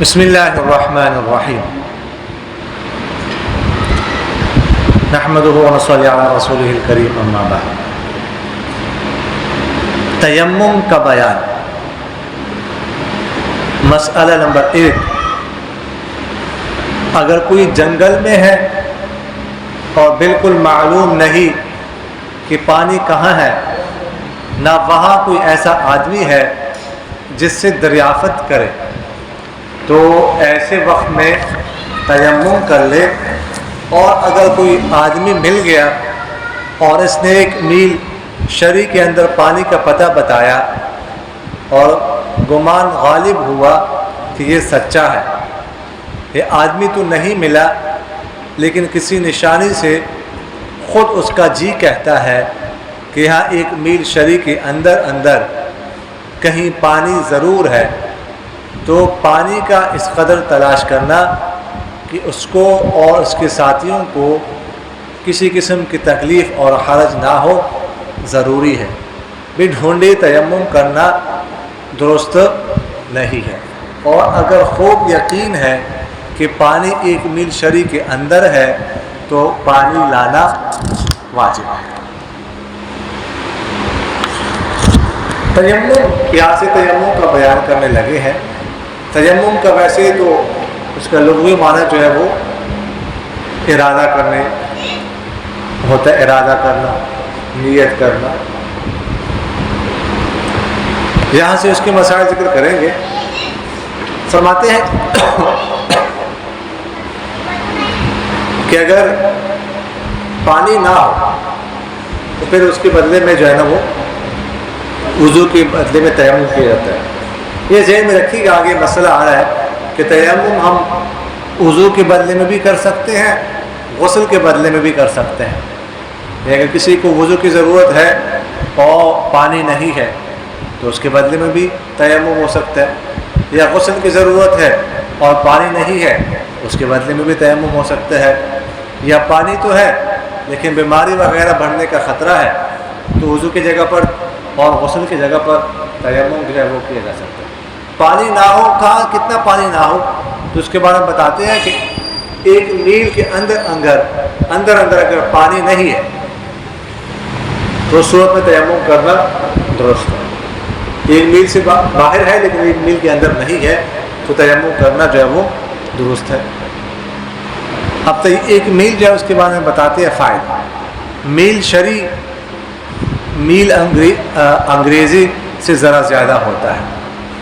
بسم اللہ الرحمن الرحیم نحمدہ ونصلی علی رسولہ الکریم اما بعد۔ تیمم کا بیان۔ مسئلہ نمبر 1، اگر کوئی جنگل میں ہے اور بالکل معلوم نہیں کہ پانی کہاں ہے، نہ وہاں کوئی ایسا آدمی ہے جس سے دریافت کرے، تو ایسے وقت میں تیمم کر لے۔ اور اگر کوئی آدمی مل گیا اور اس نے 1 میل شرع کے اندر پانی کا پتہ بتایا اور گمان غالب ہوا کہ یہ سچا ہے، یہ آدمی تو نہیں ملا لیکن کسی نشانی سے خود اس کا جی کہتا ہے کہ یہاں 1 میل شرع کے اندر کہیں پانی ضرور ہے، تو پانی کا اس قدر تلاش کرنا کہ اس کو اور اس کے ساتھیوں کو کسی قسم کی تکلیف اور حرج نہ ہو ضروری ہے۔ بھی ڈھونڈے تیمم کرنا درست نہیں ہے۔ اور اگر خوب یقین ہے کہ پانی 1 میل شرع کے اندر ہے تو پانی لانا واجب ہے۔ تیمم، یہاں سے تیمم کا بیان کرنے لگے ہیں۔ تیمم کا ویسے تو اس کا لغوی معنی جو ہے وہ ارادہ کرنے ہوتا ہے، ارادہ کرنا، نیت کرنا۔ یہاں سے اس کے مسائل ذکر کریں گے۔ فرماتے ہیں کہ اگر پانی نہ ہو تو پھر اس کے بدلے میں جو ہے نا وہ وضو کے بدلے میں تیمم کیا جاتا ہے۔ یہ ذہن میں رکھیے کہ آگے مسئلہ آ رہا ہے کہ تیمم ہم وضو کے بدلے میں بھی کر سکتے ہیں، غسل کے بدلے میں بھی کر سکتے ہیں۔ اگر کسی کو وضو کی ضرورت ہے اور پانی نہیں ہے تو اس کے بدلے میں بھی تیمم ہو سکتا ہے، یا غسل کی ضرورت ہے اور پانی نہیں ہے اس کے بدلے میں بھی تیمم ہو سکتا ہے، یا پانی تو ہے لیکن بیماری وغیرہ بڑھنے کا خطرہ ہے تو وضو کی جگہ پر اور غسل کی جگہ پر تیمم جو ہے وہ کیا جا سکتا ہے۔ پانی نہ ہو، کہاں کتنا پانی نہ ہو تو اس کے بارے میں بتاتے ہیں کہ 1 میل کے اندر اگر پانی نہیں ہے تو اس صورت میں تیمم کرنا درست ہے۔ 1 میل سے باہر ہے لیکن 1 میل کے اندر نہیں ہے تو تیمم کرنا جو ہے وہ درست ہے۔ اب تو 1 میل جو ہے اس کے بارے میں بتاتے ہیں فائدہ۔ میل شرعی، میل انگریزی سے ذرا زیادہ ہوتا ہے،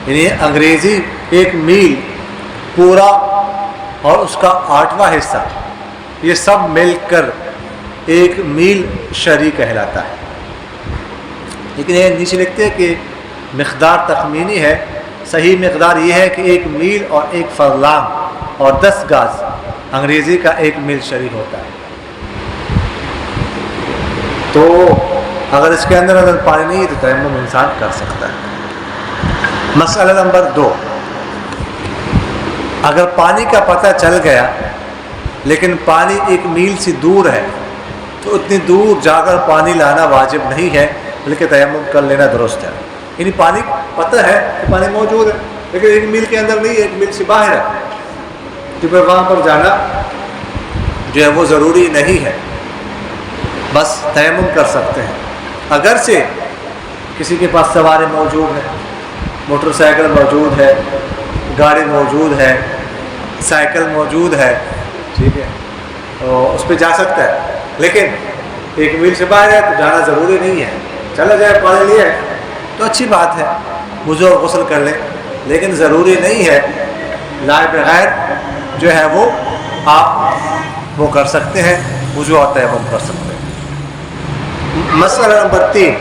یعنی انگریزی 1 میل پورا اور اس کا 8واں حصہ، یہ سب مل کر 1 میل شرعی کہلاتا ہے۔ لیکن یہ نیچے لکھتے ہیں کہ مقدار تخمینی ہے، صحیح مقدار یہ ہے کہ 1 میل اور 1 فرلانگ اور 10 گاز انگریزی کا 1 میل شرعی ہوتا ہے۔ تو اگر اس کے اندر پانی نہیں ہے تو تیمم انسان کر سکتا ہے۔ مسئلہ نمبر 2، اگر پانی کا پتہ چل گیا لیکن پانی 1 میل سے دور ہے تو اتنی دور جا کر پانی لانا واجب نہیں ہے بلکہ تیمم کر لینا درست ہے۔ یعنی پانی پتہ ہے کہ پانی موجود ہے لیکن 1 میل کے اندر نہیں ہے، 1 میل سے باہر ہے، تو پھر وہاں پر جانا جو ہے وہ ضروری نہیں ہے، بس تیمم کر سکتے ہیں۔ اگرچہ کسی کے پاس سواری موجود ہے، موٹر سائیکل موجود ہے، گاڑی موجود ہے، سائیکل موجود ہے، ٹھیک ہے، تو اس پہ جا سکتا ہے، لیکن 1 میل سے باہر ہے تو جانا ضروری نہیں ہے۔ چلا جائے پانی لیے تو اچھی بات ہے، وضو اور غسل کر لیں، لیکن ضروری نہیں ہے، لائے بغیر جو ہے وہ آپ وہ کر سکتے ہیں، وضو اور تیمم کر سکتے ہیں۔ مسئلہ نمبر 3،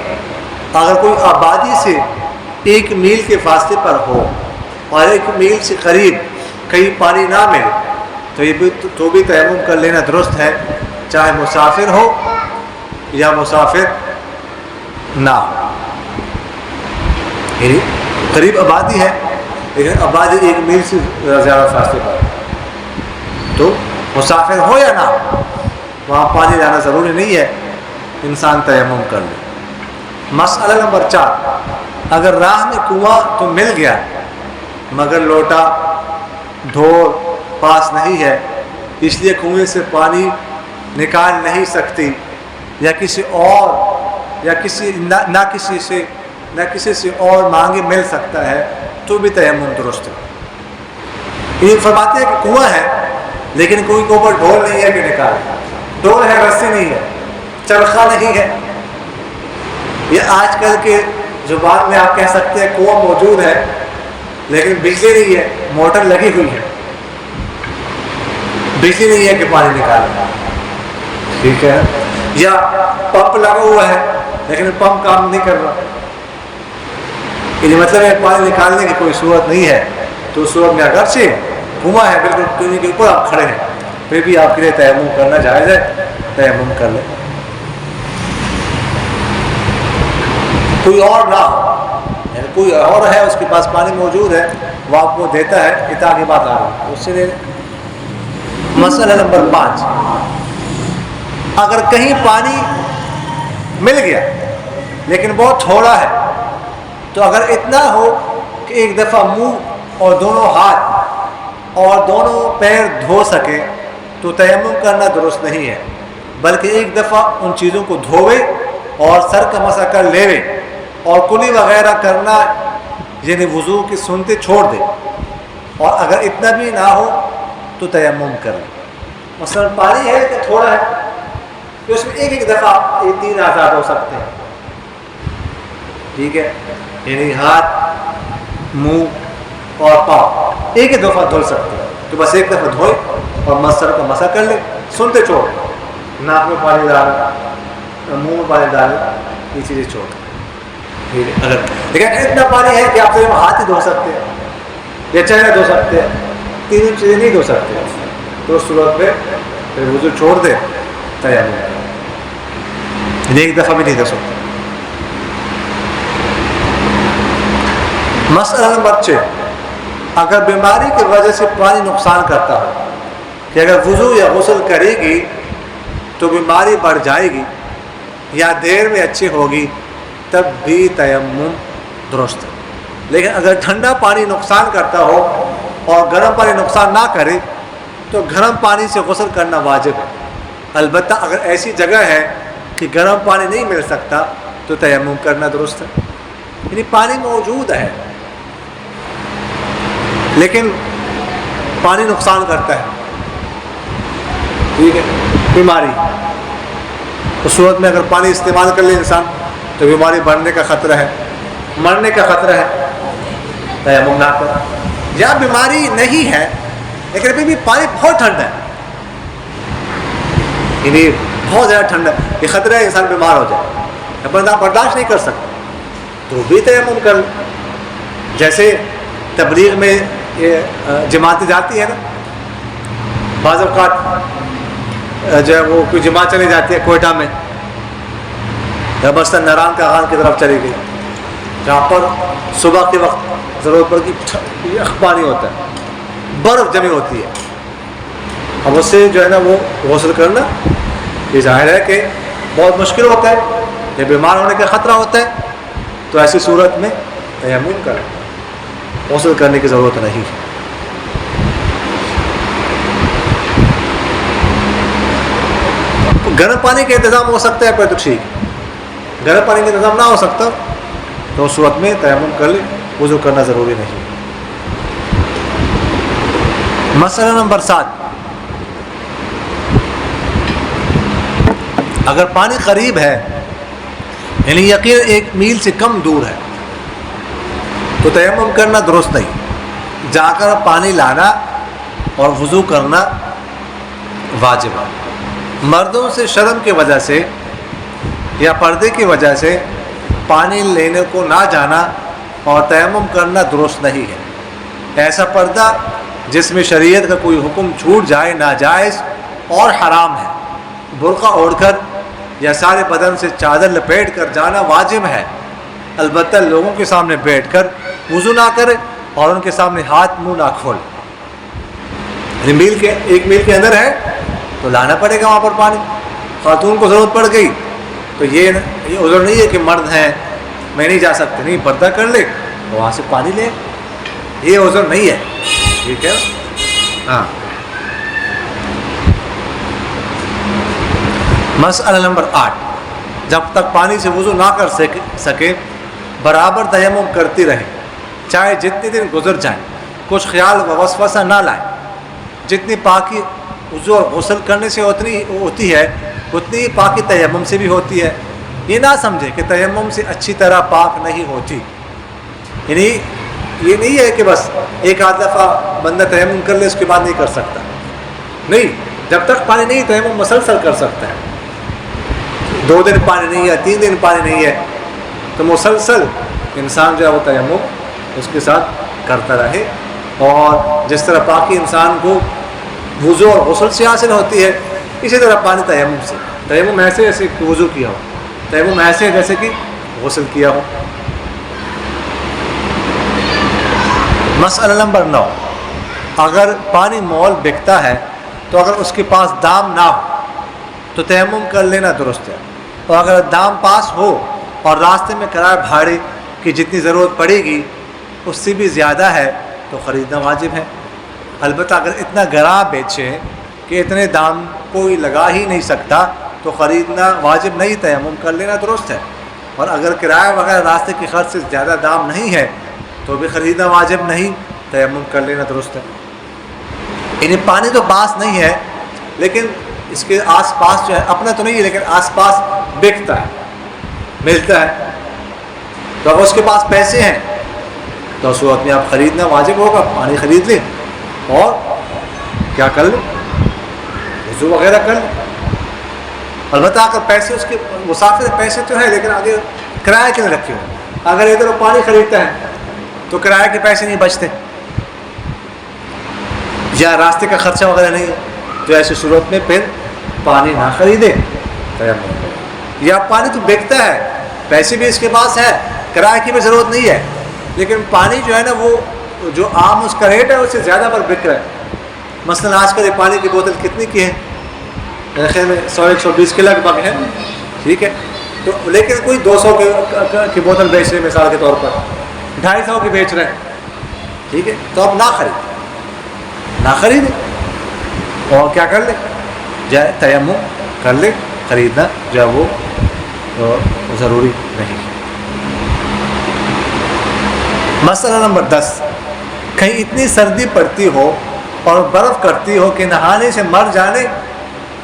اگر کوئی آبادی سے 1 میل کے فاصلے پر ہو اور 1 میل سے قریب کہیں پانی نہ ملے تو بھی تیمم کر لینا درست ہے، چاہے مسافر ہو یا مسافر نہ ہو۔ یعنی قریب آبادی ہے لیکن آبادی 1 میل سے زیادہ فاصلے پر تو مسافر ہو یا نہ ہو وہاں پانی لانا ضروری نہیں ہے، انسان تیمم کر لے۔ مسئلہ نمبر 4، اگر راہ میں کنواں تو مل گیا مگر لوٹا ڈھول پاس نہیں ہے، اس لیے کنویں سے پانی نکال نہیں سکتی، یا کسی اور یا نہ کسی سے اور مانگے مل سکتا ہے، تو بھی تیمم درست ہے۔ یہ فرماتے ہیں کہ کنواں ہے لیکن کوئی کے اوپر ڈھول نہیں ہے کہ نکالے، ڈھول ہے رسی نہیں ہے، چرخہ نہیں ہے۔ یہ آج کل کے زبان میں آپ کہہ سکتے ہیں کنواں موجود ہے لیکن بجلی نہیں ہے، موٹر لگی ہوئی ہے، بجلی نہیں ہے کہ پانی نکالے، ٹھیک ہے، یا پمپ لگا ہوا ہے لیکن پمپ کام نہیں کر رہا، یہ مطلب ہے پانی نکالنے کی کوئی صورت نہیں ہے، تو اس صورت میں اگرچہ کنواں ہے بالکل کنویں کے اوپر آپ کھڑے ہیں، پھر بھی آپ کے لیے تیمم کرنا جائز ہے، تیمم کر لیں۔ کوئی اور نہ ہو، یعنی کوئی اور ہے اس کے پاس پانی موجود ہے، وہ آپ کو دیتا ہے، اتا کی بات آ رہی ہے اس سے لے لیں۔ مسئلہ نمبر 5، اگر کہیں پانی مل گیا لیکن بہت تھوڑا ہے، تو اگر اتنا ہو کہ ایک دفعہ منہ اور دونوں ہاتھ اور دونوں پیر دھو سکے تو تیمم کرنا درست نہیں ہے، بلکہ ایک دفعہ ان چیزوں کو دھوے اور سر کا مسح کر لیوے، اور کلی وغیرہ کرنا یعنی وضو کی سنتیں چھوڑ دے، اور اگر اتنا بھی نہ ہو تو تیمم کر لے۔ مثلا پانی ہے کہ تھوڑا ہے تو اس میں ایک دفعہ 3 آزاد ہو سکتے ہیں، ٹھیک ہے، یعنی ہاتھ، منہ اور پاؤں ایک دفعہ دھل سکتے ہیں، تو بس ایک دفعہ دھوئے اور سر کا مسح کر لے، سنتے چھوڑ، ناک میں پانی ڈالنا، منہ میں پانی ڈالنا، یہ چیزیں چھوڑ۔ اگر لیکن اتنا پانی ہے کہ آپ صرف ہاتھ ہی دھو سکتے ہیں یا چہرہ دھو سکتے ہیں، 3 چیزیں نہیں دھو سکتے، تو اس صورت میں پھر وضو چھوڑ دے، تیمم کرے، ایک دفعہ بھی نہیں دھو سکتے۔ مسئلہ نمبر 6، اگر بیماری کی وجہ سے پانی نقصان کرتا ہو کہ اگر وضو یا غسل کرے گی تو بیماری بڑھ جائے گی یا دیر میں اچھی ہوگی، تب بھی تیمم درست ہے، لیکن اگر ٹھنڈا پانی نقصان کرتا ہو اور گرم پانی نقصان نہ کرے تو گرم پانی سے غسل کرنا واجب ہے، البتہ اگر ایسی جگہ ہے کہ گرم پانی نہیں مل سکتا تو تیمم کرنا درست ہے، یعنی پانی موجود ہے لیکن پانی نقصان کرتا ہے، ٹھیک ہے، بیماری، اس صورت میں اگر پانی استعمال کر لے انسان تو بیماری بڑھنے کا خطرہ ہے، مرنے کا خطرہ ہے، تیمم نہ کرے۔ یا بیماری نہیں ہے لیکن ابھی بھی پانی بہت ٹھنڈا ہے، یعنی بہت زیادہ ٹھنڈا ہے، یہ خطرہ ہے انسان بیمار ہو جائے، بندہ برداشت نہیں کر سکتا تو بھی تیمم کر لے۔ جیسے تبلیغ میں یہ جماعتیں جاتی ہیں نا، بعض اوقات جو ہے وہ کوئی جماعت چلی جاتی ہے کوئٹہ میں، یا مثلاً نران کا خان کی طرف چلی گئی، جہاں پر صبح کے وقت ضرورت پڑ کی پانی ہوتا ہے، برف جمی ہوتی ہے، اب اس سے جو ہے نا وہ غسل کرنا یہ ظاہر ہے کہ بہت مشکل ہوتا ہے، یا بیمار ہونے کا خطرہ ہوتا ہے، تو ایسی صورت میں تیمم کریں، غسل کرنے کی ضرورت نہیں ہے۔ گرم پانی کا انتظام ہو سکتا ہے پھر تو ٹھیک ہے، گرم پانی کا انتظام نہ ہو سکتا تو اس صورت میں تیمم کر لے، وضو کرنا ضروری نہیں۔ مسئلہ نمبر 7، اگر پانی قریب ہے یعنی یقین 1 میل سے کم دور ہے تو تیمم کرنا درست نہیں، جا کر پانی لانا اور وضو کرنا واجب ہے۔ مردوں سے شرم کی وجہ سے یا پردے کی وجہ سے پانی لینے کو نہ جانا اور تیمم کرنا درست نہیں ہے۔ ایسا پردہ جس میں شریعت کا کوئی حکم چھوٹ جائے ناجائز اور حرام ہے۔ برقع اوڑھ کر یا سارے بدن سے چادر لپیٹ کر جانا واجب ہے، البتہ لوگوں کے سامنے بیٹھ کر وضو نہ کرے اور ان کے سامنے ہاتھ منہ نہ کھولے۔ 1 میل کے اندر ہے تو لانا پڑے گا وہاں پر پانی۔ خاتون کو ضرورت پڑ گئی تو یہ عذر نہیں ہے کہ مرد ہیں میں نہیں جا سکتے، نہیں، پردہ کر لے وہاں سے پانی لے، یہ عذر نہیں ہے، ٹھیک ہے۔ ہاں، مسئلہ نمبر 8، جب تک پانی سے وضو نہ کر سکے برابر تیمم کرتی رہے، چاہے جتنے دن گزر جائیں، کچھ خیال و وسوسہ نہ لائیں۔ جتنی پاکی وضو اور غسل کرنے سے اتنی ہوتی ہے، اتنی ہی پاکی تیمم سے بھی ہوتی ہے۔ یہ نہ سمجھے کہ تیمم سے اچھی طرح پاک نہیں ہوتی، یعنی یہ نہیں ہے کہ بس ایک آدھ دفعہ بندہ تیمم کر لے اس کے بعد نہیں کر سکتا، نہیں، جب تک پانی نہیں تیمم مسلسل کر سکتا ہے۔ 2 دن پانی نہیں ہے، 3 دن پانی نہیں ہے، تو مسلسل انسان جو ہے وہ تیمم اس کے ساتھ کرتا رہے۔ اور جس طرح پاکی انسان کو وضو اور غسل سے حاصل ہوتی ہے، اسی طرح پانی تیمم سے۔ تیمم ایسے جیسے کہ وضو کیا ہو، تیمم ایسے جیسے کہ غسل کیا ہو۔ مسئلہ نمبر 9، اگر پانی مول بکتا ہے تو اگر اس کے پاس دام نہ ہو تو تیمم کر لینا درست ہے، اور اگر دام پاس ہو اور راستے میں کرایہ بھاڑے کی جتنی ضرورت پڑے گی اس سے بھی زیادہ ہے تو خریدنا واجب ہے۔ البتہ اگر اتنا گراں بیچے کہ اتنے دام کوئی لگا ہی نہیں سکتا تو خریدنا واجب نہیں، تیمم کر لینا درست ہے۔ اور اگر کرایہ وغیرہ راستے کے خرچ سے زیادہ دام نہیں ہے تو بھی خریدنا واجب نہیں، تیمم کر لینا درست ہے۔ یعنی پانی تو پاس نہیں ہے لیکن اس کے آس پاس جو ہے، اپنا تو نہیں ہے لیکن آس پاس بکتا ہے، ملتا ہے، تو اگر اس کے پاس پیسے ہیں تو اس وقت میں آپ خریدنا واجب ہوگا، پانی خرید لیں اور کیا کر لیں، وضو وغیرہ کر لیں۔ البتہ اگر پیسے اس کے مسافر پیسے تو ہے لیکن آگے کرایہ کے لیے رکھے ہوں، اگر ادھر وہ پانی خریدتا ہے تو کرایہ کے پیسے نہیں بچتے یا راستے کا خرچہ وغیرہ نہیں ہے، تو ایسی صورت میں پھر پانی نہ خریدے، یا پانی تو بکتا ہے، پیسے بھی اس کے پاس ہے، کرایہ کی بھی ضرورت نہیں ہے، لیکن پانی جو ہے نا وہ جو عام اس کا ریٹ ہے اس سے زیادہ پر بک رہا ہے۔ مثلا آج کل یہ پانی کی بوتل کتنی کی ہے؟ میرے خیال میں 100-120 کے لگ بھگ ہے، ٹھیک ہے، تو لیکن کوئی 200 کی بوتل بیچ رہے ہیں مثال کے طور پر، 250 کی بیچ رہے ہیں، ٹھیک ہے، تو اب نہ خریدیں اور کیا کر لیں، جائے تیمم کر لیں، خریدنا جو ہے وہ ضروری نہیں ہے۔ مسئلہ نمبر 10، کہیں اتنی سردی پڑتی ہو اور برف کرتی ہو کہ نہانے سے مر جانے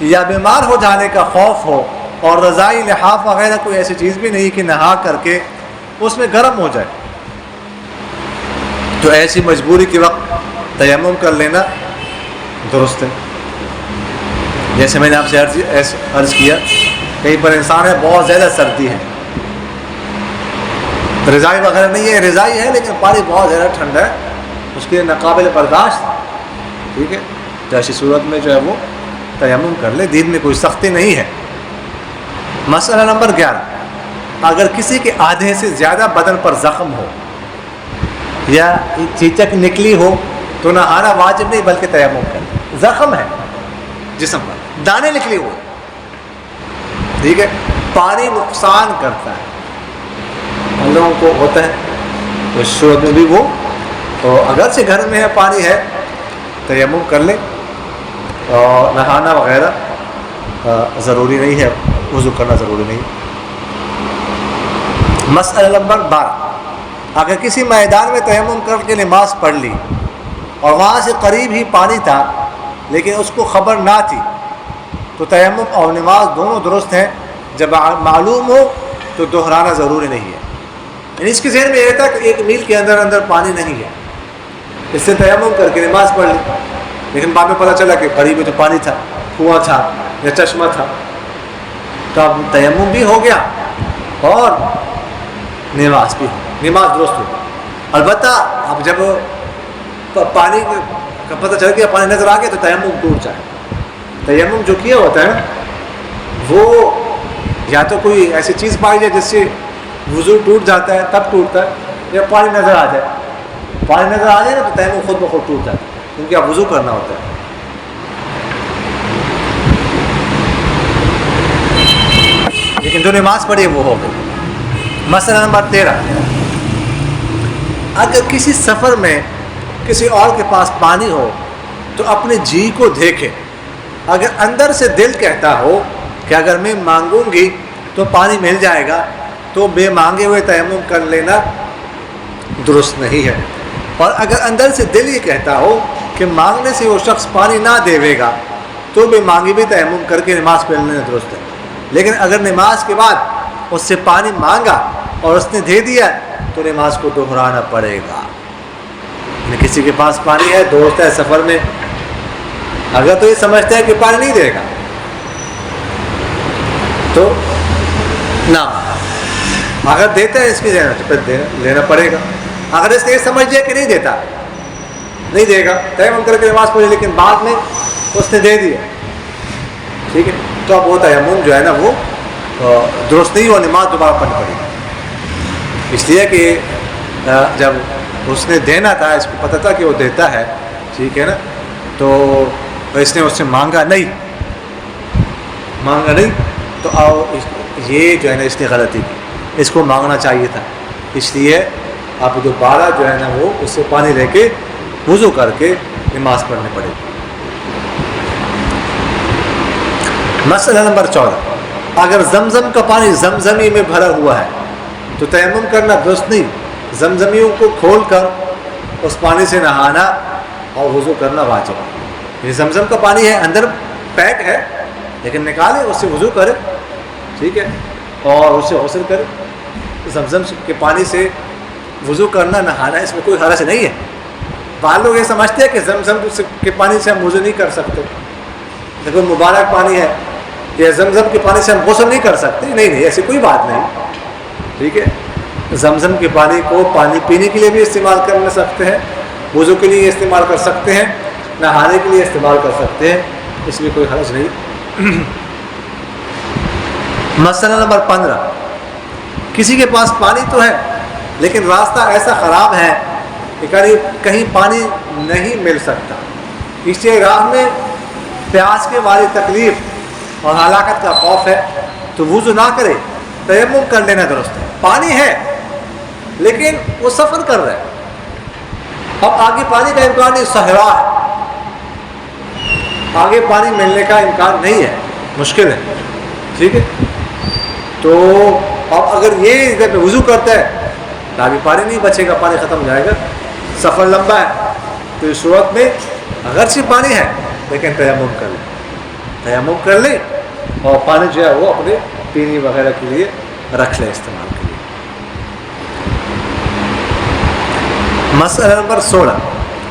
یا بیمار ہو جانے کا خوف ہو، اور رضائی لحاف وغیرہ کوئی ایسی چیز بھی نہیں کہ نہا کر کے اس میں گرم ہو جائے، تو ایسی مجبوری کے وقت تیمم کر لینا درست ہے۔ جیسے میں نے آپ سے عرض کیا، کہیں پر انسان ہے بہت زیادہ سردی ہے، رضائی وغیرہ نہیں ہے، رضائی ہے لیکن پانی بہت زیادہ ٹھنڈا ہے، اس کے لیے ناقابل برداشت، ٹھیک ہے، تو ایسی صورت میں جو ہے وہ تیمم کر لے، دین میں کوئی سختی نہیں ہے۔ مسئلہ نمبر 11، اگر کسی کے آدھے سے زیادہ بدن پر زخم ہو یا چیچک نکلی ہو تو نہانا واجب نہیں بلکہ تیمم کرنا۔ زخم ہے جسم پر، دانے نکلے ہوئے، ٹھیک ہے، پانی نقصان کرتا ہے، ہم لوگوں کو ہوتا ہے، تو اس صورت میں بھی وہ تو اگرچہ گھر میں ہے پانی ہے تیمم کر لیں، اور نہانا وغیرہ ضروری نہیں ہے، وضو کرنا ضروری نہیں۔ مسئلہ نمبر 12، اگر کسی میدان میں تیمم کر کے نماز پڑھ لی اور وہاں سے قریب ہی پانی تھا لیکن اس کو خبر نہ تھی تو تیمم اور نماز دونوں درست ہیں، جب معلوم ہو تو دہرانا ضروری نہیں ہے۔ یعنی اس کے ذہن میں یہ تھا کہ 1 میل کے اندر پانی نہیں ہے، اس سے تیمم کر کے نماز پڑھ لی، لیکن بعد میں پتہ چلا کہ قریب میں تو پانی تھا، کنواں تھا یا چشمہ تھا، تو اب تیمم بھی ہو گیا اور نماز بھی ہو، نماز درست ہو۔ البتہ اب جب پانی کا پتہ چل گیا، پانی نظر آ گیا، تو تیمم ٹوٹ جائے۔ تیمم جو کیا ہوتا ہے وہ یا تو کوئی ایسی چیز پائی جائے جس سے وضو ٹوٹ جاتا ہے تب ٹوٹتا ہے، یا پانی نظر آ جائے، پانی نظر آ جائے نا تو تیمم خود بخود ٹوٹ جاتا ہے، کیونکہ اب وضو کرنا ہوتا ہے۔ لیکن جو نماز پڑھی وہ ہو گئی۔ مسئلہ نمبر 13، اگر کسی سفر میں کسی اور کے پاس پانی ہو تو اپنے جی کو دیکھے. اگر اندر سے دل کہتا ہو کہ اگر میں مانگوں گی تو پانی مل جائے گا, تو بے مانگے ہوئے تیمم کر لینا درست نہیں ہے. اور اگر اندر سے دل یہ کہتا ہو کہ مانگنے سے وہ شخص پانی نہ دے گا تو بے مانگے بھی تیمم کر کے نماز پڑھ لینا درست ہے. لیکن اگر نماز کے بعد اس سے پانی مانگا اور اس نے دے دیا تو نماز کو دہرانا پڑے گا. کسی کے پاس پانی ہے, دوست ہے سفر میں, اگر تو یہ سمجھتا ہے کہ پانی نہیں دے گا تو نہ, اگر دیتا ہے اس کی تو پھر لینا پڑے گا. اگر اس نے یہ سمجھ لیا کہ نہیں دے گا تیمم کر کے نماز پڑھے, لیکن بعد میں اس نے دے دیا, ٹھیک ہے, تو اب وہ تیمم جو ہے نا وہ درست نہیں, وہ نماز دوبارہ پڑھنی پڑے گی. اس لیے کہ جب اس نے دینا تھا, اس کو پتہ تھا کہ وہ دیتا ہے, ٹھیک ہے نا, تو اس نے اس سے مانگا نہیں تو یہ جو ہے نا اس نے غلطی کی, اس کو مانگنا چاہیے تھا. اس لیے آپ دوبارہ جو ہے نا وہ اس سے پانی لے کے وضو کر کے نماز پڑھنے پڑے گی. مسئلہ نمبر 14, اگر زمزم کا پانی زمزمی میں بھرا ہوا ہے تو تیمم کرنا درست نہیں. زمزمیوں کو کھول کر اس پانی سے نہانا اور وضو کرنا واجب ہے. یہ زمزم کا پانی ہے, اندر پیک ہے, لیکن نکالے اس سے وضو کرے, ٹھیک ہے, اور اس سے غسل کرے. زمزم کے پانی سے وضو کرنا نہانا اس میں کوئی حرج نہیں ہے. بعض لوگ یہ سمجھتے ہیں کہ زمزم کے پانی سے ہم وضو نہیں کر سکتے, دیکھو مبارک پانی ہے, یا زمزم کے پانی سے ہم غسل نہیں کر سکتے. نہیں, ایسی کوئی بات نہیں, ٹھیک ہے. زمزم کے پانی کو پانی پینے کے لیے بھی استعمال کر سکتے ہیں, وضو کے لیے استعمال کر سکتے ہیں, نہانے کے لیے استعمال کر سکتے ہیں, اس میں کوئی حرج نہیں. مسئلہ نمبر 15, کسی کے پاس پانی تو ہے لیکن راستہ ایسا خراب ہے کہ کہیں پانی نہیں مل سکتا, اس لیے راہ میں پیاس کے والی تکلیف اور ہلاکت کا خوف ہے, تو وضو نہ کرے, تیمم کر لینا درست ہے. پانی ہے لیکن وہ سفر کر رہا ہے, اب آگے پانی کا امکان نہیں, صحرا ہے, آگے پانی ملنے کا امکان نہیں ہے, مشکل ہے, ٹھیک ہے. تو اب اگر یہ جب وضو کرتا ہے تو آگے پانی نہیں بچے گا, پانی ختم ہو جائے گا, سفر لمبا ہے, تو اس صورت میں اگرچہ پانی ہے لیکن تیمم کر لے اور پانی جو ہے وہ اپنے پینے وغیرہ کے لیے رکھ لے, استعمال کے لیے. مسئلہ نمبر 16,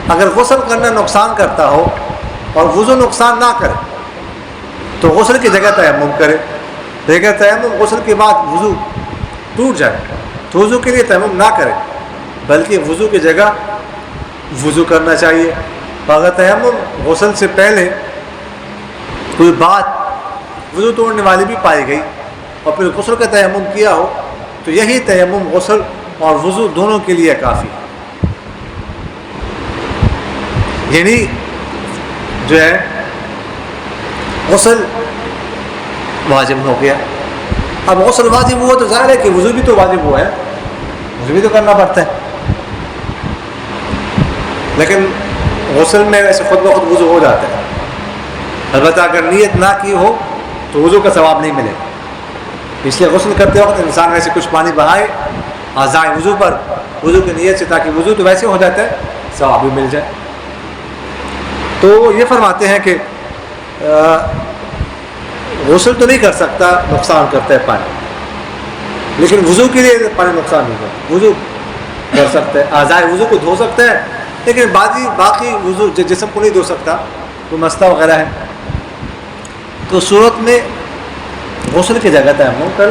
اگر غسل کرنا نقصان کرتا ہو اور وضو نقصان نہ کرے تو غسل کی جگہ تیمم کرے. لیکن تیمم غسل کے بعد وضو ٹوٹ جائے تو وضو کے لیے تیمم نہ کرے, بلکہ وضو کی جگہ وضو کرنا چاہیے. اگر تیمم غسل سے پہلے کوئی بات وضو توڑنے والی بھی پائی گئی اور پھر غسل کا تیمم کیا ہو تو یہی تیمم غسل اور وضو دونوں کے لیے کافی ہے. یعنی جو ہے غسل واجب ہو گیا, اب غسل واجب ہوا تو ظاہر ہے کہ وضو بھی تو واجب ہوا ہے, وضو بھی تو کرنا پڑتا ہے. لیکن غسل میں ویسے خود بخود وضو ہو جاتا ہے, البتہ اگر نیت نہ کی ہو تو وضو کا ثواب نہیں ملے گا. اس لیے غسل کرتے وقت انسان ویسے کچھ پانی بہائے اعضاء وضو پر, وضو کی نیت سے, تاکہ وضو تو ویسے ہو جاتا ہے, ثواب بھی مل جائے. تو یہ فرماتے ہیں کہ غسل تو نہیں کر سکتا, نقصان کرتا ہے پانی, لیکن وضو کے لیے پانی نقصان نہیں کرتا. وضو کر سکتا ہے, اعضاء وضو کو دھو سکتا ہے, لیکن باقی وضو جسم کو نہیں دھو سکتا, وہ مسئلہ وغیرہ ہے. تو صورت میں غسل کی جگہ تیمم کر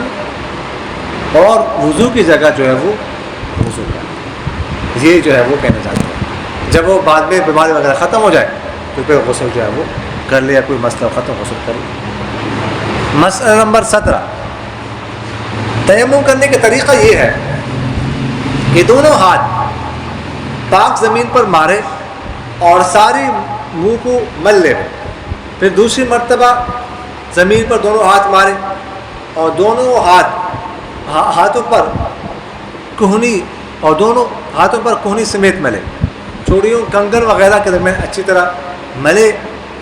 اور وضو کی جگہ جو ہے وہ وضو کر, یہ جو ہے وہ کہنا چاہتے ہیں. جب وہ بعد میں بیماری وغیرہ ختم ہو جائے تو پھر غسل جو ہے وہ کر لے, یا کوئی مسئلہ ختم غسل کر لے. مسئلہ نمبر 17, تیمم کرنے کا طریقہ یہ ہے کہ دونوں ہاتھ پاک زمین پر مارے اور ساری منہ کو مل لے, پھر دوسری مرتبہ زمین پر دونوں ہاتھ مارے اور دونوں ہاتھوں پر کوہنی, اور دونوں ہاتھوں پر کوہنی سمیت ملے, چوڑیوں کنگن وغیرہ کے درمیان اچھی طرح ملے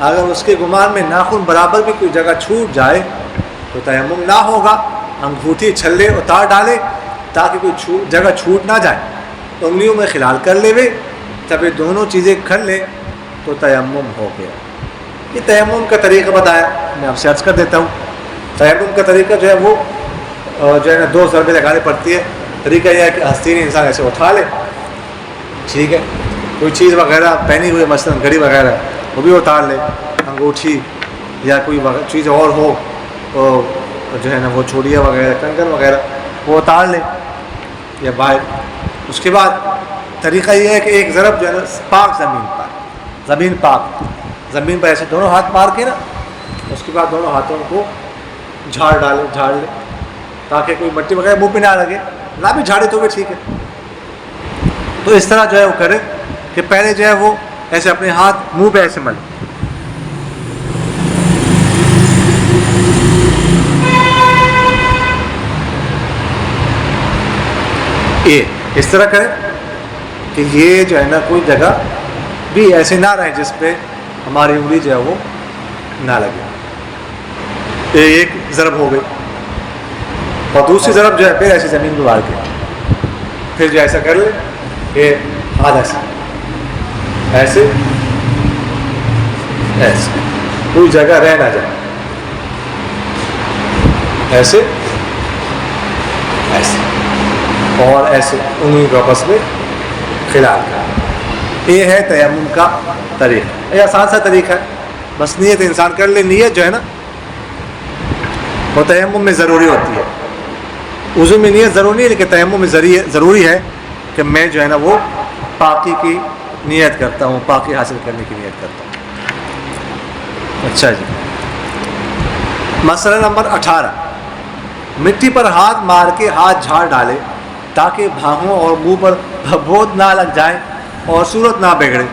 اگر اس کے گمان میں ناخن برابر بھی کوئی جگہ چھوٹ جائے تو تیمم نہ ہوگا، انگوٹھی چھلے اتار ڈالے تاکہ کوئی جگہ چھوٹ نہ جائے، انگلیوں میں خلال کر لے وے، جب یہ دونوں چیزیں کر لے تو تیمم ہو گیا۔ یہ تیمم کا طریقہ بتایا، میں آپ سے عرض کر دیتا ہوں۔ تیمم کا طریقہ جو ہے وہ جو ہے نا 2 ضربیں لگانے پڑتی ہے۔ طریقہ یہ ہے کہ آستین انسان ایسے اٹھا لے، ٹھیک ہے، کوئی چیز وغیرہ پہنی ہوئی مثلاً گھڑی وغیرہ وہ بھی اتار لے، انگوٹھی یا کوئی چیز اور ہو جو ہے نا وہ چوڑیاں وغیرہ کنگن وغیرہ وہ اتار لے یا باہر۔ اس کے بعد طریقہ یہ ہے کہ ایک ضرب جو ہے نا پاک زمین پر ایسے دونوں ہاتھ مار کے نا، اس کے بعد دونوں ہاتھوں کو جھاڑ لے تاکہ کوئی مٹی وغیرہ منہ پہ نہ لگے، نہ بھی جھاڑے تو بھی ٹھیک ہے۔ تو اس طرح جو ہے وہ کرے کہ پہلے جو ہے وہ ایسے اپنے ہاتھ منہ پہ ایسے ملے، یہ اس طرح کرے کہ یہ جو ہے نا کوئی جگہ بھی ایسے نہ رہے جس پہ ہماری انگلی جو ہے وہ نہ لگے۔ یہ ایک ضرب ہو گئی، اور دوسری ضرب جو ہے پھر ایسی زمین پہ مار کے پھر جو ایسا کر لے کہ ہاتھ ایسے کوئی جگہ رہ نہ جائے، ایسے اور ایسے انگلی کو آپس میں خلال کر۔ یہ ہے تیمم کا طریقہ، یہ آسان سا طریقہ ہے، بس نیت انسان کر لے۔ نیت جو ہے نا وہ تیمم میں ضروری ہوتی ہے، وضو میں نیت ضروری ہے، لیکن تیمم میں ضروری ہے کہ میں جو ہے نا وہ پاکی کی نیت کرتا ہوں، پاکی حاصل کرنے کی نیت کرتا ہوں۔ اچھا جی، مسئلہ نمبر 18، مٹی پر ہاتھ مار کے ہاتھ جھاڑ ڈالے تاکہ بھاؤں اور منہ پر بھبھود نہ لگ جائے اور صورت نہ بگڑے۔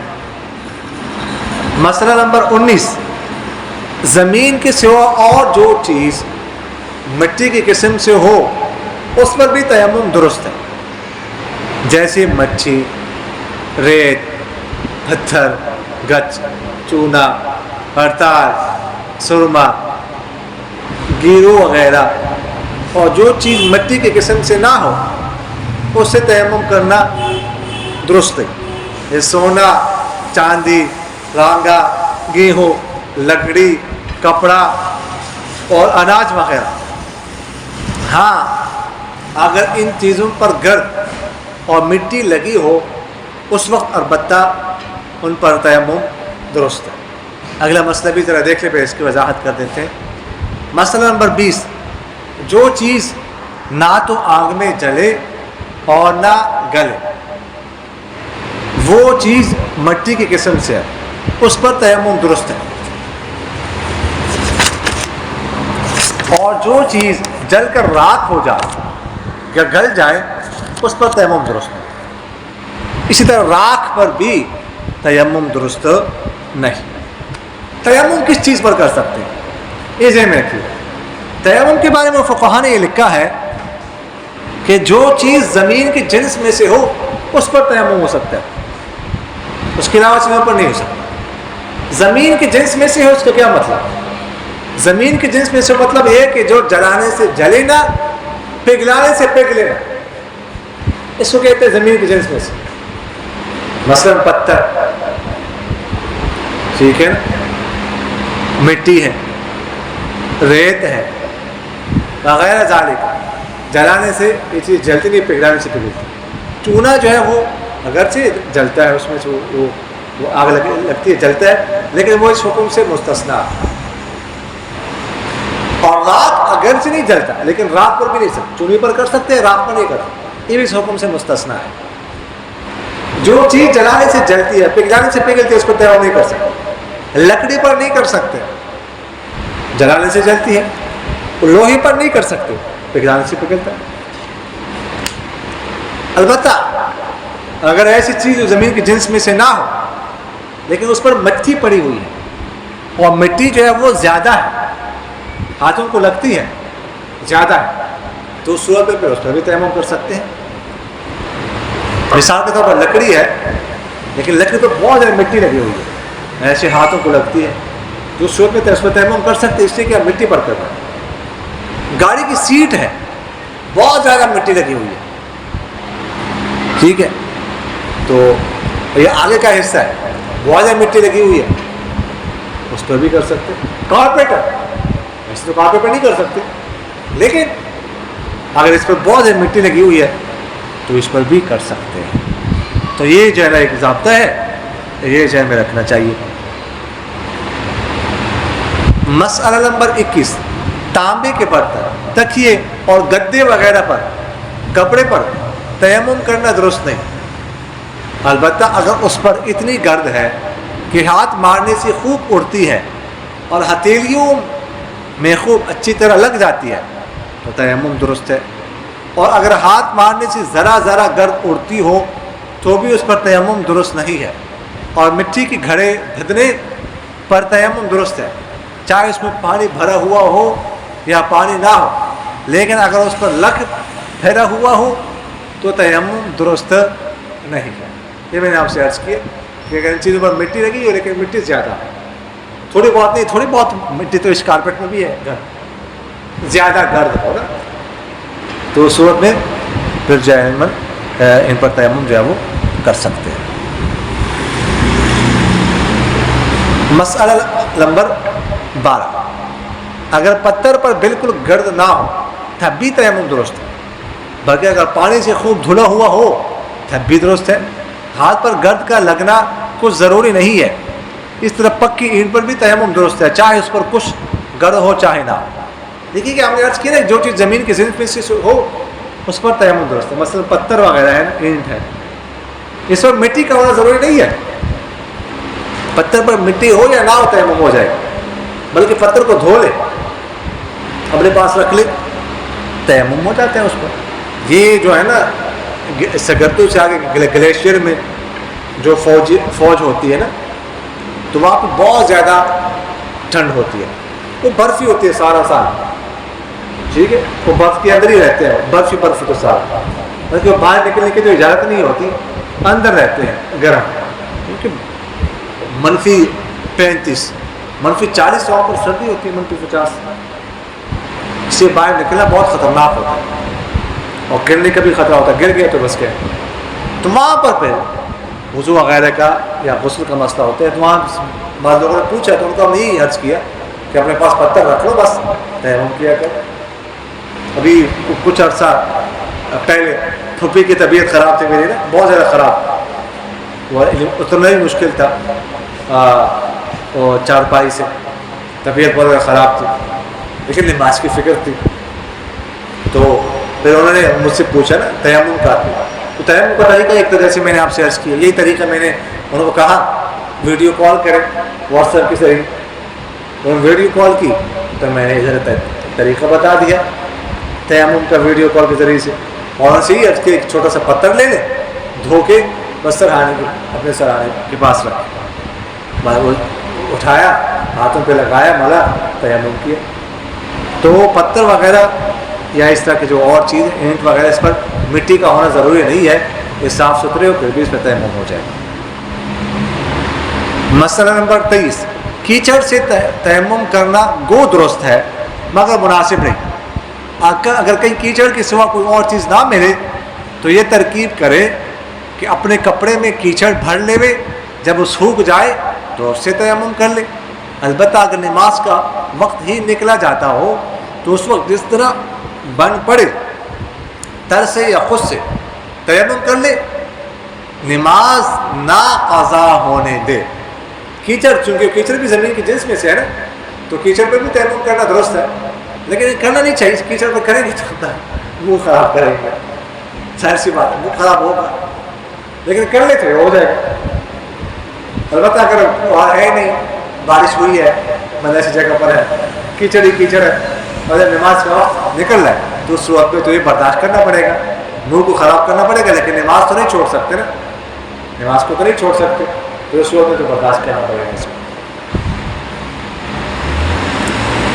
مسئلہ نمبر 19، زمین کے سوا اور جو چیز مٹی کی قسم سے ہو اس پر بھی تیمم درست ہے، جیسے مچھی، ریت، پتھر، گچ، چونا، ہڑتال، سرما، گیرو وغیرہ، اور جو چیز مٹی کی قسم سے نہ ہو اس سے تیمم کرنا درست ہے، یہ سونا، چاندی، رانگا، گیہوں، لکڑی، کپڑا اور اناج وغیرہ۔ ہاں اگر ان چیزوں پر گرد اور مٹی لگی ہو اس وقت البتہ ان پر تیمم درست ہے۔ اگلا مسئلہ بھی ذرا دیکھ لیں، پھر اس کی وضاحت کر دیتے ہیں۔ مسئلہ نمبر 20، جو چیز نہ تو آگ میں جلے اور نہ گلے، وہ چیز مٹی کی قسم سے ہے، اس پر تیمم درست ہے، اور جو چیز جل کر راکھ ہو جائے یا گل جائے اس پر تیمم درست ہے۔ اسی طرح راکھ پر بھی تیمم درست نہیں۔ تیمم کس چیز پر کر سکتے ہیں یہ ذہن میں رکھیے۔ تیمم کے بارے میں فقہاء نے یہ لکھا ہے کہ جو چیز زمین کے جنس میں سے ہو اس پر تیمم ہو سکتا ہے، اس کے علاوہ چیزوں پر نہیں ہو سکتا۔ زمین کے جنس میں سے ہو، اس کا کیا مطلب؟ زمین کے جنس میں سے مطلب یہ کہ جو جلانے سے جلے نہ، پگھلانے سے پگھلے نہ، اس کو کہتے ہیں زمین کے جنس میں سے۔ مثلاً پتھر، ٹھیک ہے نا، مٹی ہے، ریت ہے وغیرہ ذالک، جلانے سے یہ چیز جلتی نہیں، پگھلانے سے پگھلتی۔ چونا جو ہے وہ اگرچہ جلتا ہے، اس میں سے وہ آگ لگتی ہے، جلتا ہے، لیکن وہ اس حکم سے مستثنیٰ ہے۔ اور راکھ اگرچہ نہیں جلتا لیکن راکھ پر بھی نہیں سکتے، چونی پر کر سکتے ہیں، راکھ پر نہیں کر سکتے، یہ بھی اس حکم سے مستثنیٰ ہے۔ جو چیز جلانے سے جلتی ہے، پگھلانے سے پگھلتی ہے، اس کو تیمم نہیں کر سکتے۔ لکڑی پر نہیں کر سکتے، جلانے سے جلتی ہے۔ لوہے پر نہیں کر سکتے، پگھلانے سے پگھلتا ہے۔ البتہ اگر ایسی چیز جو زمین کے جنس میں سے نہ ہو لیکن اس پر مٹی پڑی ہوئی ہے اور مٹی جو ہے وہ زیادہ ہے، ہاتھوں کو لگتی ہے، زیادہ ہے، تو اس صورت پہ اس پر بھی تیمم کر سکتے ہیں۔ مثال کے طور پر لکڑی ہے لیکن لکڑی پہ بہت زیادہ مٹی لگی ہوئی ہے، ایسے ہاتھوں کو لگتی ہے، تو اس صورت میں اس پر تیمم کر سکتے، اس لیے کہ آپ مٹی پر کر رہے ہیں۔ گاڑی کی سیٹ ہے، بہت زیادہ مٹی لگی ہوئی ہے، ٹھیک ہے، تو یہ آگے کا حصہ ہے، بہت زیادہ مٹی لگی ہوئی ہے، اس پر بھی کر سکتے۔ کارپیٹ ہے، ایسے تو کارپیٹ پر نہیں کر سکتے، لیکن اگر اس پر بہت زیادہ مٹی لگی ہوئی ہے تو اس پر بھی کر سکتے ہیں۔ تو یہ جو ہے نا ایک ضابطہ ہے، یہ ذہن میں رکھنا چاہیے۔ مسئلہ نمبر 21، تانبے کے برتن، تکیے اور گدے وغیرہ پر، کپڑے پر تیمم کرنا درست نہیں، البتہ اگر اس پر اتنی گرد ہے کہ ہاتھ مارنے سے خوب اڑتی ہے اور ہتھیلیوں میں خوب اچھی طرح لگ جاتی ہے تو تیمم درست ہے، اور اگر ہاتھ مارنے سے ذرا ذرا گرد اڑتی ہو تو بھی اس پر تیمم درست نہیں ہے، اور مٹی کے گھڑے دھدنے پر تیمم درست ہے، چاہے اس میں پانی بھرا ہوا ہو یا پانی نہ ہو، لیکن اگر اس پر لک پھیرا ہوا ہو تو تیمم درست نہیں ہے۔ یہ میں نے آپ سے عرض کیا کہ اگر ان چیزوں پر مٹی لگی ہو لیکن مٹی زیادہ ہے، تھوڑی بہت نہیں، تھوڑی بہت مٹی تو اس کارپیٹ میں بھی ہے، زیادہ گرد ہو نا، تو اس صورت میں پھر جو ہے ان پر تیمم جو ہے وہ کر سکتے ہیں۔ مسئلہ نمبر 12، اگر پتھر پر بالکل گرد نہ ہو تب بھی تیمم درست ہے، بلکہ اگر پانی سے خوب دھلا ہوا ہو تب بھی درست ہے۔ ہاتھ پر گرد کا لگنا کچھ ضروری نہیں ہے، اس طرح پکی اینٹ پر بھی تیمم درست ہے، چاہے اس پر کچھ گرد ہو چاہے نہ ہو۔ دیکھیے کہ ہم نے عرض کیا نا، جو چیز زمین کی زند میں سے ہو اس پر تیمم درست ہے، مثلا پتھر وغیرہ ہے، اینٹ ہے، اس پر مٹی کا ہونا ضروری نہیں ہے، پتھر پر مٹی ہو یا نہ ہو تیمم ہو جائے، بلکہ پتھر کو دھو لے، اپنے پاس رکھ لے، تیمم ہو جاتا ہے اس پر۔ یہ جو ہے نا سگردوں سے آگے گلیشیئر میں جو فوج ہوتی ہے نا، تو وہاں پہ بہت زیادہ ٹھنڈ ہوتی ہے، وہ برف ہی ہوتی ہے سارا سال، ٹھیک ہے، وہ برف کے اندر ہی رہتے ہیں، برف تو سارا، بلکہ وہ باہر نکلنے کی تو اجازت نہیں ہوتی، اندر رہتے ہیں گرم، کیونکہ -35 -40 وہاں پر سردی ہوتی ہے، -50، اس سے باہر نکلنا بہت خطرناک ہوتا ہے، اور گرنے کا بھی خطرہ ہوتا ہے، گر گیا تو بس گیا۔ تو وہاں پر پھر وضو وغیرہ کا یا غسل کا مسئلہ ہوتا ہے، تو وہاں بعض لوگوں نے پوچھا تو ان کو ہم نے یہی عرض کیا کہ اپنے پاس پتھر رکھ لو، بس تیمم کیا کر۔ ابھی کچھ عرصہ پہلے پھوپھی کی طبیعت خراب تھی میری نا، بہت زیادہ خراب، وہ اترنا ہی مشکل تھا، وہ چارپائی سے، طبیعت بہت زیادہ خراب تھی، لیکن نماز کی فکر تھی، تو پھر انہوں نے مجھ سے پوچھا نا تیمم کا، تو تیمم کا طریقہ ایک طرح سے میں نے آپ سے عرض کیا، یہی طریقہ میں نے انہوں کو کہا ویڈیو کال کریں واٹس ایپ کے ذریعے، انہوں نے ویڈیو کال کی تو میں نے ادھر طریقہ بتا دیا تیمم کا ویڈیو کال کے ذریعے سے، اور سے ہی عرض کے ایک چھوٹا سا پتھر لے لیں، دھو کے بس سرہانے کے اپنے سرہانے کے پاس رکھیں، وہ اٹھایا، ہاتھوں پہ لگایا، ملا، تیمم کیا۔ تو پتھر وغیرہ یا اس طرح کے جو اور چیز اینٹ وغیرہ، اس پر مٹی کا ہونا ضروری نہیں ہے، یہ صاف ستھرے ہو پھر بھی اس پہ تیمم ہو جائے۔ مسئلہ نمبر 23، کیچڑ سے تیمم کرنا گو درست ہے مگر مناسب نہیں، اگر کہیں کیچڑ کے سوا کوئی اور چیز نہ ملے تو یہ ترکیب کرے کہ اپنے کپڑے میں کیچڑ بھر لے، جب وہ سوکھ جائے تو اس سے تیمم کر لے، البتہ اگر نماز کا وقت ہی نکلا جاتا ہو تو اس وقت جس طرح بن پڑے تر سے یا خود سے تیمم کر لے، نماز نہ قضا ہونے دے۔ کیچڑ، چونکہ کیچڑ بھی زمین کی جنس میں سے ہے نا، تو کیچڑ پہ بھی تیمم کرنا درست ہے، لیکن کرنا نہیں چاہیے، کیچڑ پہ کریں گے تو منہ خراب کریں گے، ظاہر سی بات ہے منہ خراب ہوگا، لیکن کر لیتے ہو جائے گا۔ البتہ اگر وہاں ہے نہیں، بارش ہوئی ہے، مطلب ایسی جگہ پر ہے، کیچڑ ہی کیچڑ ہے، اگر نماز کا وقت نکل رہا ہے تو اس وقت پہ تو یہ برداشت کرنا پڑے گا، منہ کو خراب کرنا پڑے گا، لیکن نماز تو نہیں چھوڑ سکتے نا، نماز کو تو نہیں چھوڑ سکتے، تو اس وقت میں تو برداشت کرنا پڑے گا اس کو۔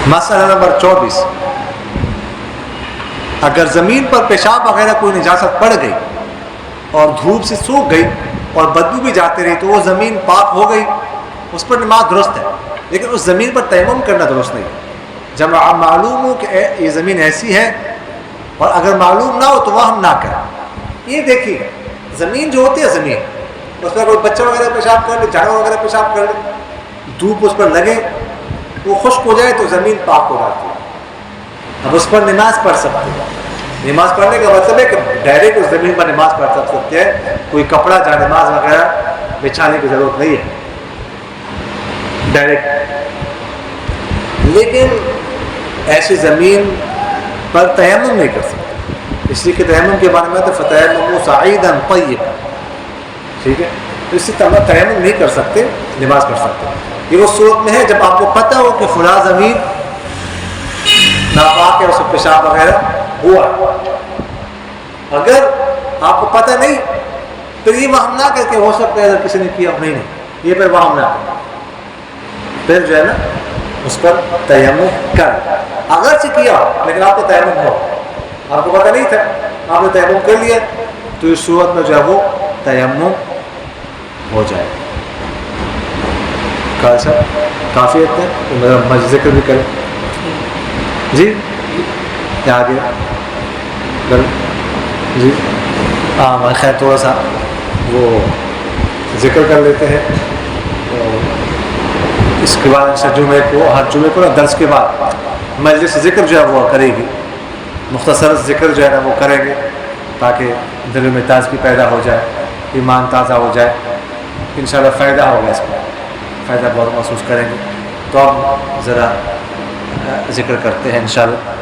مسئلہ نمبر 24، اگر زمین پر پیشاب وغیرہ کوئی نجاست پڑ گئی اور دھوپ سے سوکھ گئی اور بدبو بھی جاتی رہی تو وہ زمین پاک ہو گئی اس پر نماز درست ہے، لیکن اس زمین پر تیمم کرنا درست نہیں ہے۔ جب معلوم ہو کہ یہ زمین ایسی ہے، اور اگر معلوم نہ ہو تو وہ ہم نہ کریں۔ یہ دیکھیے زمین جو ہوتی ہے زمین، اس میں کوئی بچہ وغیرہ پیشاب کر لے، جانور وغیرہ پیشاب کر لے، دھوپ اس پر لگے، وہ خشک ہو جائے تو زمین پاک ہو جاتی ہے، اب اس پر نماز پڑھ سکتے ہیں۔ نماز پڑھنے کا مطلب ہے کہ ڈائریکٹ اس زمین پر نماز پڑھ سکتے ہیں، کوئی کپڑا جہاں نماز وغیرہ بچھانے کی ضرورت نہیں ہے، ڈائریکٹ۔ لیکن ایسی زمین پر تیمم نہیں کر سکتے، اس لیے کہ تیمم کے بارے میں تو فتیمموا صعیدا طیبا، ٹھیک ہے، تو اسی طرح تیمم نہیں کر سکتے، نماز پڑھ سکتے۔ یہ اس صورت میں ہے جب آپ کو پتہ ہو کہ فلاں زمین ناپاک ہے، اس میں پیشاب وغیرہ ہوا۔ اگر آپ کو پتہ نہیں تو یہ وہم نہ کر کے ہو سکتا ہے اگر کسی نے کیا، نہیں یہ پھر وہم نہ کریں، پھر جو ہے نا اس پر تیمم کر، اگر سے کیا لیکن آپ کو تیمم ہو، آپ کو پتہ نہیں تھا، آپ نے تیمم کر لیا، تو اس صورت میں جو ہے وہ تیمم ہو جائے۔ کال صاحب کافی حد تک میرا مجھ ذکر بھی کریں جی، آگے جی ہاں خیر تھوڑا سا وہ ذکر کر لیتے ہیں، اس کے بعد سے جمعے کو، ہر جمعے کو نا درس کے بعد مجلس ذکر جو ہے وہ کرے گی، مختصر ذکر جو ہے نا وہ کریں گے تاکہ دل میں تازگی پیدا ہو جائے، ایمان تازہ ہو جائے، انشاءاللہ فائدہ ہوگا، اس کا فائدہ بہت محسوس کریں گے۔ تو اب ذرا ذکر کرتے ہیں انشاءاللہ۔